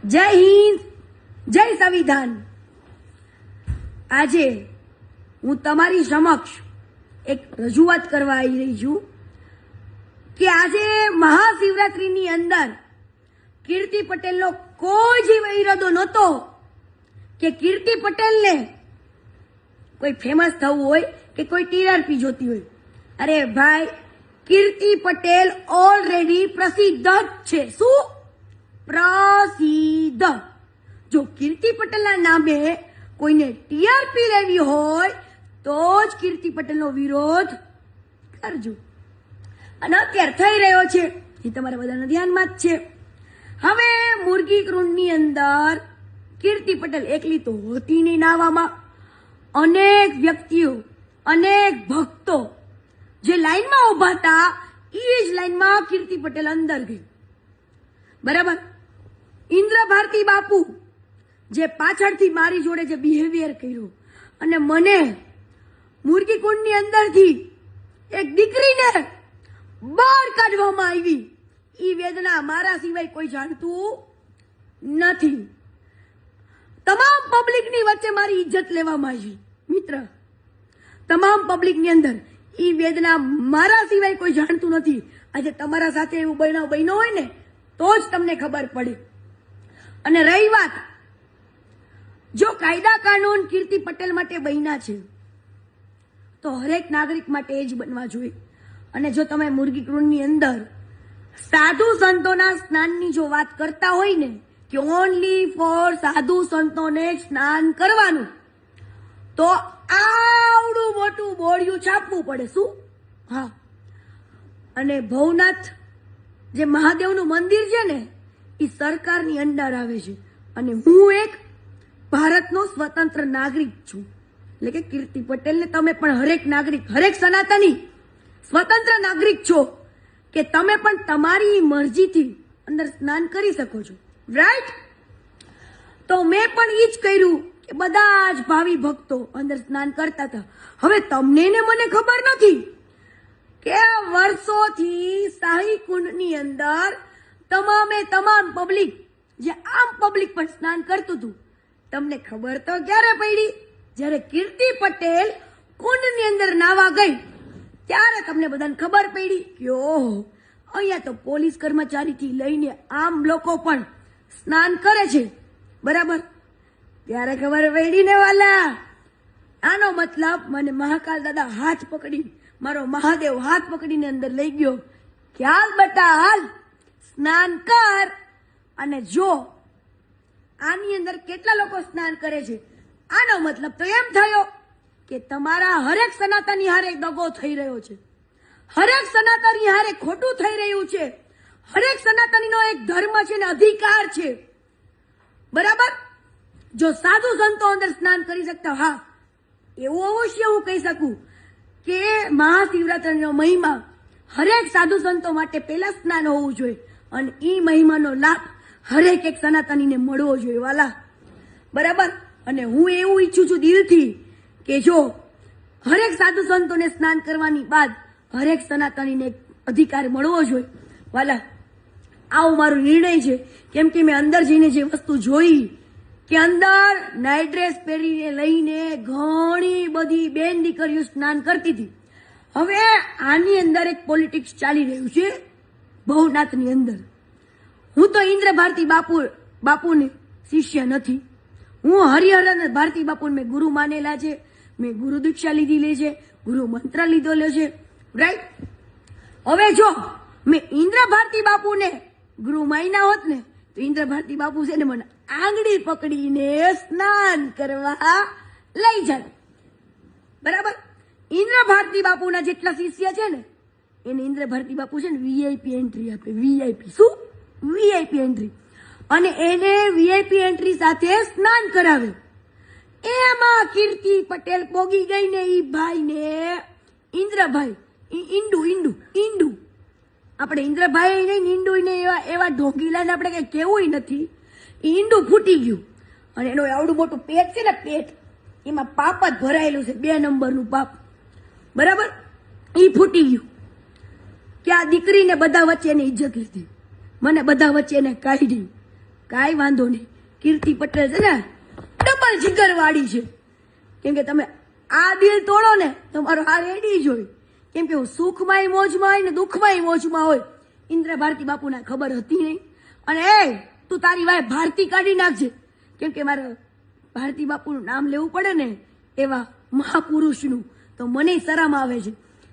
જય હિન્દ, જય સંવિધાન। આજે હું તમારી સમક્ષ એક રજૂઆત કરવા આવી રહી છું કે આજે મહાશિવરાત્રીની અંદર કીર્તિ પટેલનો કોઈ જ ઈરાદો નહોતો કે કીર્તિ પટેલને કોઈ ફેમસ થવું હોય કે કોઈ ટીઆરપી જોતી હોય। અરે ભાઈ, કીર્તિ પટેલ ઓલરેડી પ્રસિદ્ધ જ છે। શું પ્રસિદ્ધ? જો કીર્તિ પટેલના નામે કોઈને ટીઆરપી લેવી હોય તો જ કીર્તિ પટેલનો વિરોધ કરજો। અને અત્યારે થઈ રહ્યો છે એ તમારા બધાના ધ્યાનમાં જ છે। હવે મુરગી કુંડની અંદર કીર્તિ પટેલ એકલી તો હોતી નહીં નાવામાં, અનેક વ્યક્તિઓ, અનેક ભક્તો જે લાઈનમાં ઉભા હતા એ જ લાઈનમાં કીર્તિ પટેલ અંદર ગઈ, બરાબર। ઇન્દ્ર ભારતી બાપુ જે પાછળથી મારી જોડે જે બિહેવિયર કર્યું અને મને મુરગી કુંડની અંદરથી એક દીકરીને બહાર કાઢવામાં આવી, એ વેદના મારા સિવાય કોઈ જાણતું નથી। તમામ પબ્લિકની વચ્ચે મારી ઇજ્જત લેવામાં આવી મિત્ર, તમામ પબ્લિકની અંદર એ વેદના મારા સિવાય કોઈ જાણતું નથી। આજે તમારા સાથે એવું બનાવ બન્યો હોય ને તો જ તમને ખબર પડે। અને રહી વાત, જો કાયદા કાનૂન કીર્તિ પટેલ માટે બન્યા છે તો હરેક નાગરિક માટે એ જ બનવા જોઈએ। અને જો તમે મુરગી કુંડની અંદર સાધુ સંતોના સ્નાનની જો વાત કરતા હોય ને કે ઓનલી ફોર સાધુ સંતોને સ્નાન કરવાનું, તો આવડું મોટું બોર્ડિયું છાપવું પડે। શું? હા। અને ભવનાથ જે મહાદેવનું મંદિર છે ને એ સરકારની અંડર આવે છે અને હું એક ભારતનો સ્વતંત્ર નાગરિક છું। એટલે કે કીર્તિ પટેલને તમે પણ હરેક નાગરિક, હરેક સનાતની સ્વતંત્ર નાગરિક છો કે તમે પણ તમારી મરજીથી અંદર સ્નાન કરી શકો છો, રાઈટ? તો મેં પણ એ જ કર્યું કે બધા જ ભાવિ ભક્તો અંદર સ્નાન કરતા હતા। હવે તમને ને મને ખબર નથી કે વર્ષોથી શાહી કુંડની અંદર તમામ પબ્લિક, જે આમ પબ્લિક પણ સ્નાન કરતું હતું, તમને ખબર તો ક્યારે પડી? જ્યારે કીર્તિ પટેલ કુંડની અંદર નાવા ગઈ ત્યારે તમને બધાને ખબર પડી કે ઓહો, અહીંયા તો પોલીસ કર્મચારીથી લઈને આમ લોકો પણ સ્નાન કરે છે, બરાબર? ત્યારે ખબર પડી ને વાલા, આનો મતલબ મને મહાકાલ દાદા હાથ પકડી, મારો મહાદેવ હાથ પકડીને અંદર લઈ ગયો કે હાલ બેટા હાલ, સ્નાન કર। અને જો આની અંદર કેટલા લોકો સ્નાન કરે છે, આનો મતલબ તો એમ થયો કે તમારા હરેક સનાતની હારે દગો થઈ રહ્યો છે, હરેક સનાતની હારે ખોટું થઈ રહ્યું છે। હરેક સનાતનીનો એક ધર્મ છે ને અધિકાર છે, બરાબર? જો સાધુ સંતો અંદર સ્નાન કરી શકતા, હા, એવું અવશ્ય હું કહી શકું કે મહાશિવરાત્રીનો મહિમા હરેક સાધુ સંતો માટે પહેલા સ્નાન હોવું જોઈએ અને એ મહિમાનો લાભ હરેક એક સનાતનીને મળવો જોઈએ વાલા, બરાબર? અને હું એવું ઈચ્છું છું દિલથી કે જો હરેક સાધુ સંતોને સ્નાન કરવાની બાદ હરેક સનાતનીને અધિકાર મળવો જોઈએ વાલા। આવો મારો નિર્ણય છે, કેમ કે મેં અંદર જઈને જે વસ્તુ જોઈ કે અંદર નાઇટ ડ્રેસ પહેરીને લઈને ઘણી બધી બેન દીકરીઓ સ્નાન કરતી હતી। હવે આની અંદર એક પોલિટિક્સ ચાલી રહ્યું છે ભવનાથની અંદર। હું તો ઇન્દ્ર ભારતી બાપુને શિષ્ય નથી, હું હરિહર ભારતી બાપુને મેં ગુરુ માનેલા છે, મેં ગુરુ દીક્ષા લીધેલી છે, ગુરુ મંત્ર લીધેલો છે, રાઈટ? હવે જો મેં ઇન્દ્ર ભારતી બાપુને ગુરુ માન્યા હોત ને તો ઇન્દ્ર ભારતી બાપુ છે ને મને આંગળી પકડીને સ્નાન કરવા લઈ જાય, બરાબર? ઇન્દ્ર ભારતી બાપુના જેટલા શિષ્ય છે ને એને ઇન્દ્ર ભારતી બાપુ છે ને વીઆઈપી એન્ટ્રી આપે, વીઆઈપી। શું? VIP entry. અને એને વીઆઈપી એન્ટ્રી સાથે સ્નાન કરાવે। એમાં કીર્તિ પટેલ પોગી ગઈ ને ઈ ભાઈને ઇન્દ્રભાઈ, ઈંડુ આપણે ઇન્દ્રભાઈ નહીં, ઈંડુ ને એવા ઢોંગીલાને આપણે કઈ કેવું નથી, ઈંડુ ફૂટી ગયું અને એનો આવડું મોટું પેટ છે ને, પેટ એમાં પાપ જ ભરાયેલું છે, 2 નંબરનું પાપ, બરાબર? ઈ ફૂટી ગયું કે આ દીકરીને બધા વચ્ચે એની ઇજ્જત લીધી, મને બધા વચ્ચે એને કાઢી। કાંઈ વાંધો નહીં, કીર્તિ પટેલ છે ને ડબલ જીગર વાળી છે. કેમ કે તમે આ દિલ તોડો ને તમારો આ રેડી જ હોય. કેમ કે હું સુખમાંય મોજમાં હોય ને દુઃખમાંય મોજમાં હોય. ઇન્દ્ર ભારતી બાપુને ખબર હતી નહીં. અને તું તારી વાય ભારતી કાઢી નાખજે. કેમ કે મારે ભારતી બાપુનું નામ લેવું પડે ને એવા મહાપુરુષનું, તો મને શરમ આવે છે.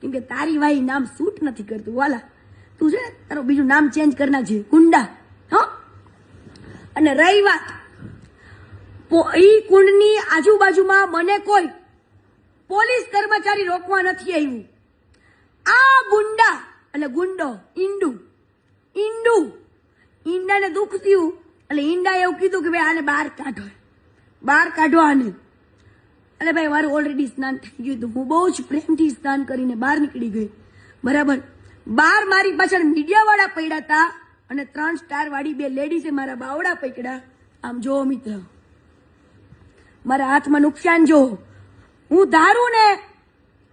કેમ કે તારી વાય નામ સૂટ નથી કરતું વાલા. તું છે ને તારું બીજું નામ ચેન્જ કરી નાખજે, ગુંડા. હા, અને રહી વાત ઈ કુંડની આજુબાજુમાં મને કોઈ પોલીસ કર્મચારી રોકવા નથી આવ્યું. આ ગુંડા એટલે ગુંડો ઈંડાને દુઃખ થયું એટલે ઈંડાએ એવું કીધું કે ભાઈ આને બહાર કાઢો આને. એટલે ભાઈ મારું ઓલરેડી સ્નાન થઈ ગયું હતું. હું બહુ જ પ્રેમથી સ્નાન કરીને બહાર નીકળી ગઈ. બરાબર, બહાર મારી પાછળ મીડિયા વાળા પડ્યા હતા અને 3 સ્ટાર વાળી 2 લેડીઝે મારા બાવડા પકડ્યા. આમ જો મિત્ર, મારા હાથમાં નુકસાન જો. હું ધારું ને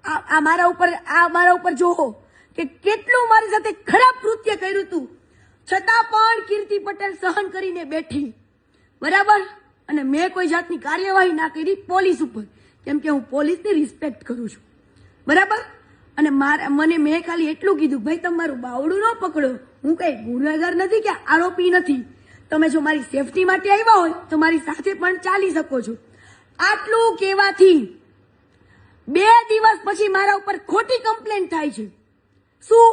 આ મારા ઉપર જોવો કે કેટલું મારી સાથે ખરાબ કૃત્ય કર્યું હતું, છતાં પણ કીર્તિ પટેલ સહન કરીને બેઠી. બરાબર, અને મેં કોઈ જાતની કાર્યવાહી ના કરી પોલીસ ઉપર. કેમ કે હું પોલીસની રિસ્પેક્ટ કરું છું. બરાબર, અને મેં ખાલી એટલું કીધું, ભાઈ તમારું બાવડું ન પકડો, હું કઈ ગુનેગાર નથી કે આરોપી નથી. તમે જો મારી સેફટી માટે આવ્યા હોય તો મારી સાથે પણ ચાલી શકો છો. આટલું કહેવાથી 2 દિવસ પછી મારા ઉપર ખોટી કમ્પ્લેન થાય છે. શું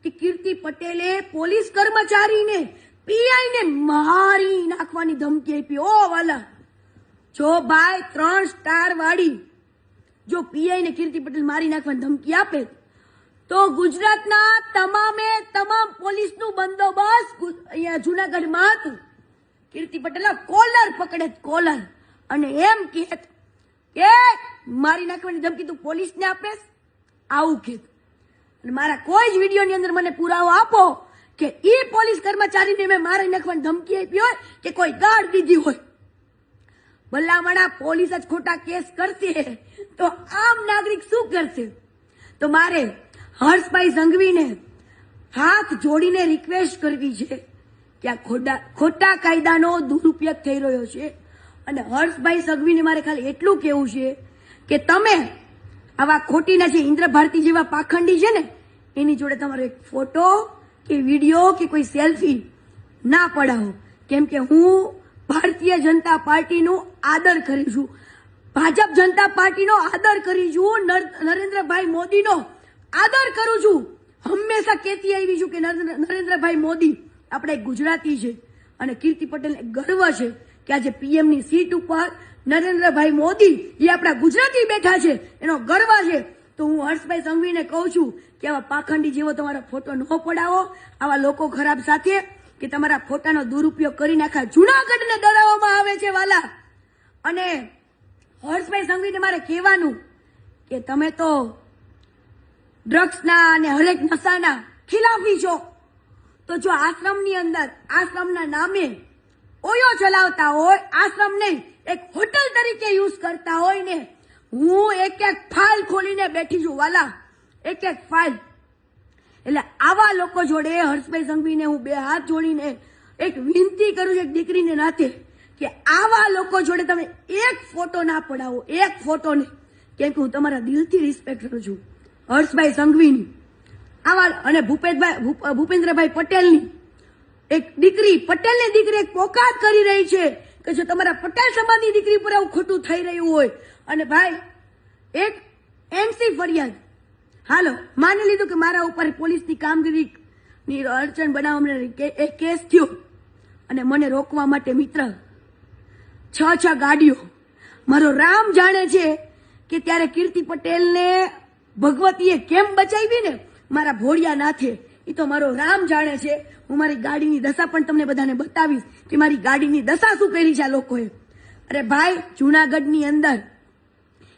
કે કીર્તિ પટેલે પોલીસ કર્મચારીને પીઆઈને મારી નાખવાની ધમકી આપી. ઓ વાલા, જો ભાઈ 3 સ્ટાર વાળી જો પીઆઈને કીર્તિ પટેલ મારી નાખવાની ધમકી આપે તો ગુજરાતના તમામ પોલીસનું બંદોબસ્ત અહીંયા જુનાગઢમાં હતું. કીર્તિ પટેલના કોલર પકડે, કોલર, અને એમ કે મારી નાખવાની ધમકી તું પોલીસને આપેસ, આવું કે. મારા કોઈ જ વિડીયોની અંદર મને પુરાવો આપો કે ઈ પોલીસ કર્મચારીને મેં મારી નાખવાની ધમકી આપી હોય કે કોઈ ગાળ દીધી હોય. ભલામણા પોલીસ જ ખોટા કેસ કરશે તો આમ નાગરિક શું કરશે? તો મારે હર્ષભાઈ સંઘવીને હાથ જોડીને રિક્વેસ્ટ કરવી છે કે આ ખોટા કાયદાનો દુરુપયોગ થઈ રહ્યો છે. અને હર્ષભાઈ સંઘવીને મારે ખાલી એટલું કહેવું છે કે તમે આવા ખોટીના જે ઇન્દ્ર ભારતી જેવા પાખંડી છે ને એની જોડે તમારો એક ફોટો કે વિડીયો કે કોઈ સેલ્ફી ના પડાવો. કેમ કે હું ભારતીય જનતા પાર્ટીનું આદર કરું છું, ભાજપ જનતા પાર્ટીનો આદર કરું છું, નરેન્દ્રભાઈ મોદીનો આદર કરું છું. હંમેશા કહેતી આવી છું કે નરેન્દ્રભાઈ મોદી આપણે ગુજરાતી છે અને કીર્તિ પટેલને ગર્વ છે કે આજે પીએમની સીટ ઉપર નરેન્દ્રભાઈ મોદી એ આપણા ગુજરાતી બેઠા છે, એનો ગર્વ છે. તો હું હર્ષભાઈ સંઘવીને કહું છું કે આવા પાખંડી જેવો તમારો ફોટો ન પડાવો, આવા લોકો ખરાબ સાથે કે તમારા ફોટાનો દુરુપયોગ કરી નાખા જુનાગઢને ડરાવવામાં આવે છે વાલા. અને હર્ષભાઈ સંઘવીને મારે કહેવાનું કે તમે તો ડ્રગ્સના અને હરેક નશાના ખિલાફી છો, તો જો આશ્રમની અંદર આશ્રમના નામે ઓયો ચલાવતા હોય, આશ્રમ નહીં એક હોટલ તરીકે યુઝ કરતા હોય ને, હું એક ફાઇલ ખોલીને બેઠી છું વાલા, એક ફાઇલ. એટલે આવા લોકો જોડે હર્ષભાઈ સંઘવીને હું 2 હાથ જોડીને એક વિનંતી કરું છું, એક દીકરીને નાતે, કે આવા લોકો જોડે તમે એક ફોટો ના પડાવો, એક ફોટો ને. કેમ કે હું તમારા દિલથી રિસ્પેક્ટ કરું છું હર્ષભાઈ સંઘવીની. આવા અને ભૂપેન્દ્રભાઈ પટેલની એક દીકરી, પટેલની દીકરી એક પોકાત કરી રહી છે કે જો તમારા પટેલ સમાજની દીકરી પર આવું ખોટું થઈ રહ્યું હોય. અને ભાઈ એક એનસી ફરિયાદ, હાલો માની લીધું કે મારા ઉપર પોલીસની કામગીરીની અડચણ બનાવવા એક કેસ થયો અને મને રોકવા માટે મિત્ર 6 ગાડીઓ. મારો રામ જાણે છે કે ત્યારે કીર્તિ પટેલને ભગવતીએ કેમ બચાવી ને મારા ભોળિયા નાથે, એ તો મારો રામ જાણે છે. હું મારી ગાડીની દશા પણ તમને બધાને બતાવીશ કે મારી ગાડીની દશા શું કરી છે આ લોકોએ. અરે ભાઈ, જુનાગઢની અંદર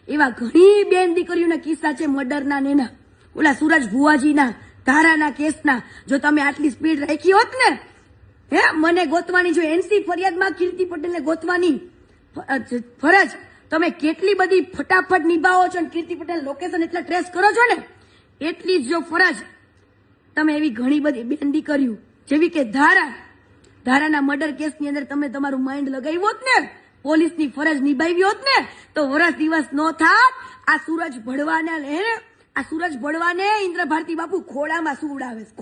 એવા ઘણી બેન દીકરીઓના કિસ્સા છે મર્ડરના ને એના, ઓલા સુરજ ભુવાજીના ધારાના કેસના. જો તમે આટલી સ્પીડ રાખી હોત ને, મને ગોતવાની જો એનસી ફરિયાદમાં કીર્તિ પટેલને ગોતવાની ફરજ તમે કેટલી બધી ફટાફટ નિભાવો છો, કીર્તિ પટેલ લોકેશન એટલા ટ્રેસ કરો છો ને, એટલી જ જો ફરજ તમે એવી ઘણી બધી બેન દીકરીઓ જેવી કે ધારા ધારાના મર્ડર કેસની અંદર તમે તમારું માઇન્ડ લગાવ્યું હોત ને, પોલીસની ફરજ નિભાવી હોત ને, તો વરસ દિવસ નો થાત. આ સૂરજ ભળવાને ઇન્દ્ર ભારતી બાપુ ખોડામાં સુવડાવે છે.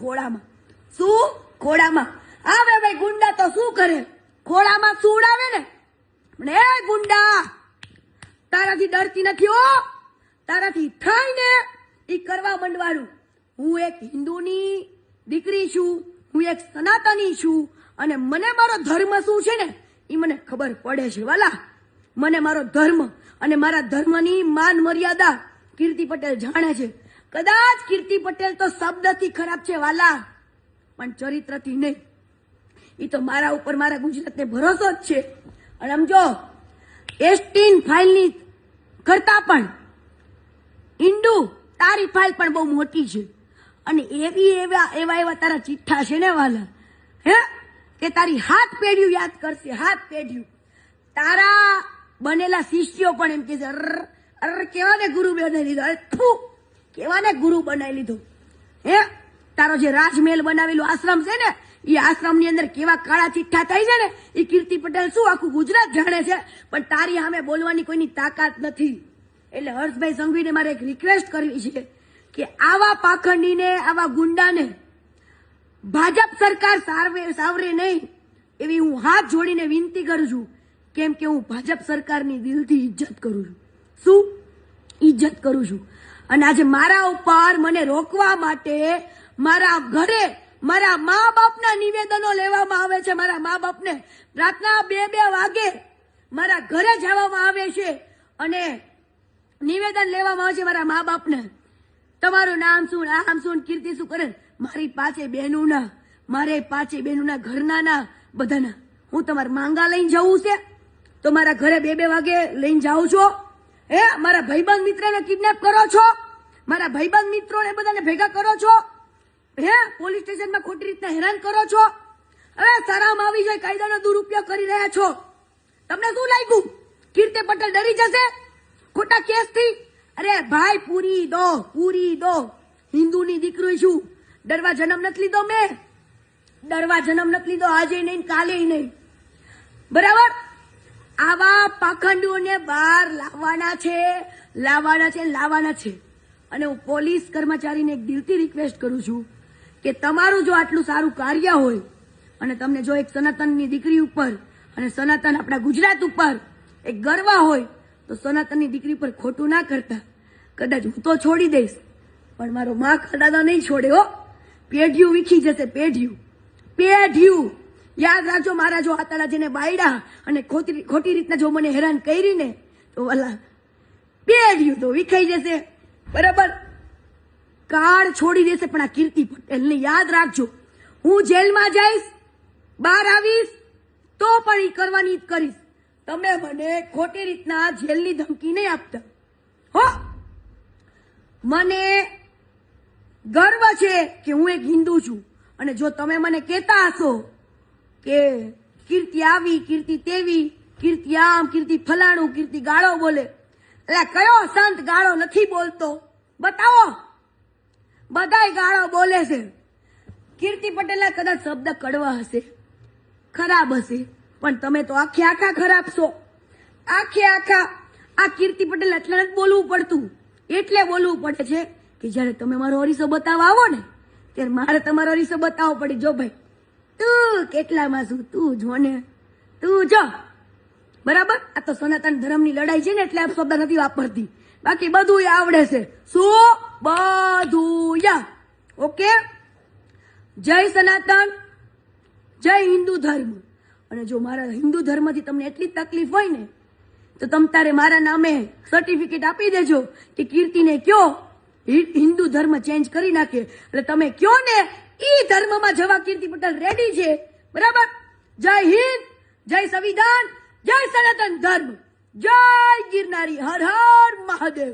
ખોડામાં આવે ભાઈ. ગુંડા તો શું કરે? ખોડામાં સુવડાવે ને. પણ એ ગુંડા, તારાથી ડરતી નથી હો. તારાથી થાય ને ઈ કરવા માંડવાનું. હું એક હિન્દુની દીકરી છું, હું એક સનાતની છું, અને મને મારો ધર્મ શું છે ને એ મને ખબર પડે છે વાલા. મને મારો ધર્મ અને મારા ધર્મની માન મર્યાદા કીર્તિ પટેલ જાણે છે. કદાચ કીર્તિ પટેલ તો શબ્દથી ખરાબ છે વાલા, પણ ચરિત્રથી નહીં. એ તો મારા ઉપર, મારા ગુજરાતને ભરોસો જ છે. અને સમજો, એસટીન ફાઇલની કરતા પણ ઇન્ડુ તારી ફાઇલ પણ બહુ મોટી છે. અને એવા તારા ચિઠ્ઠા છે ને વાલા, હે, કે તારી હાથ પેઢીઓ યાદ કરશે. હાથ પેઢીઓ તારા બનેલા શિષ્યો પણ એમ કે છે, કેવાને ગુરુ બનાવી લીધો, કેવાને ગુરુ બનાવી લીધો. હે, તારો જે રાજમહેલ બનાવેલો આશ્રમ છે ને, એ આશ્રમની અંદર કેવા કાળા ચિઠ્ઠા થાય છે ને, એ કીર્તિ પટેલ શું આખું ગુજરાત જાણે છે. પણ તારી સામે બોલવાની કોઈની તાકાત નથી. એટલે હર્ષભાઈ સંઘવીને મારે એક રિક્વેસ્ટ કરવી છે કે આવા પાખંડીને, આવા ગુંડાને ભાજપ સરકાર સાવરે નહીં, એવી હું હાથ જોડીને વિનંતી કરું છું. કેમ કે હું ભાજપ સરકારની દિલથી ઇજ્જત કરું છું. શું ઇજ્જત કરું છું? અને આજે મારા ઉપર મને રોકવા માટે મારા ઘરે મારા મા બાપના નિવેદનો લેવામાં આવે છે. મારા મા બાપને રાતના 2-2 વાગે મારા ઘરે જવામાં આવે છે અને નિવેદન લેવામાં આવે છે મારા મા બાપને. તમારું નામ શું, આમ શું, કીર્તિ શું કરે? મારી પાંચે બહેનોના, મારે પાંચે બહેનોના ઘરના ના બધાના હું તમારે માંગા લઈને જવું છે તો મારા ઘરે 2-2 વાગે લઈને જાઉં છો? હે, મારા ભાઈબંધ મિત્રને કિડનેપ કરો છો? મારા ભાઈબંધ મિત્રોને બધાને ભેગા કરો છો? હે, પોલીસ સ્ટેશનમાં ખોટી રીતના હેરાન કરો છો? હવે શરમ આવી જાય, કાયદાનો દુરુપયોગ કરી રહ્યા છો. તમને શું લાગ્યું કીર્તિ પટેલ ડરી જશે ખોટા કેસથી? અરે ભાઈ, પૂરી દો. હિન્દુની દીકરી છું, ડરવા જન્મ નથી લીધો મેં. ડરવા જન્મ નથી લીધો, આજે નહીં, કાલે નહીં. બરાબર? આવા પાખંડીઓને બહાર લાવવાના છે. અને હું પોલીસ કર્મચારીને એક દિલથી રિક્વેસ્ટ કરું છું કે તમારું જો આટલું સારું કાર્ય હોય અને તમને જો એક સનાતનની દીકરી ઉપર અને સનાતન આપણા ગુજરાત ઉપર એક ગર્વ હોય તો સનાતનની દીકરી પર ખોટું ના કરતા. કદાચ હું તો છોડી દઈશ, પણ મારો મા દાદા નહીં છોડે હો. પેઢીઓ વીખી જશે, પેઢીઓ. યાદ રાખજો, મારા જો હાથાળા જેને બાયડા અને ખોટી રીતના જો મને હેરાન કરી ને, તો વાલા પેઢીઓ તો વિખાઈ જશે. બરાબર? કાળ છોડી દેશે. પણ આ કીર્તિ પટેલને યાદ રાખજો, હું જેલમાં જઈશ, બહાર આવીશ તો પણ એ કરવાની જ કરીશ. તમે મને ખોટી રીતના જેલની ધમકી નહીં આપતા હો. મને ગર્વ છે કે હું એક હિન્દુ છું. અને જો તમે મને કહેતા હશો કે કીર્તિ આવી, કીર્તિ તેવી, કીર્તિ આમ, કીર્તિ ફલાણું, કીર્તિ ગાળો બોલે, એટલે કયો સંત ગાળો નથી બોલતો? બતાવો. બધાય ગાળો બોલે છે. કીર્તિ પટેલના કદાચ શબ્દ કડવા હશે, ખરાબ હશે, પણ તમે તો આખા ખરાબ છો. આ કીર્તિ પટેલ એટલે જ બોલવું પડતું. એટલે બોલવું પડે છે કે જયારે તમે મારો અરીસો બતાવવા આવો ને, ત્યારે મારે તમારો અરીસો બતાવવો પડે. જો ભાઈ, તું કેટલામાં છું, તું જો ને, તું જો. બરાબર? આ તો સનાતન ધર્મની લડાઈ છે ને, એટલે આ શબ્દ નથી વાપરતી. બાકી બધું આવડે છે. શું? બધું. ઓકે. જય સનાતન, જય હિન્દુ ધર્મ. અને જો મારા હિન્દુ ધર્મથી તમને એટલી તકલીફ હોય ને, તો તમ તારે મારા નામે સર્ટિફિકેટ આપી દેજો કે કીર્તિને કયો હિન્દુ ધર્મ ચેન્જ કરી નાખે. એટલે તમે કયો ને, ઈ ધર્મમાં જવા કીર્તિ પટેલ રેડી છે. બરાબર? જય હિન્દ, જય સંવિધાન, જય સનાતન ધર્મ, જય ગિરનારી. હર હર મહાદેવ.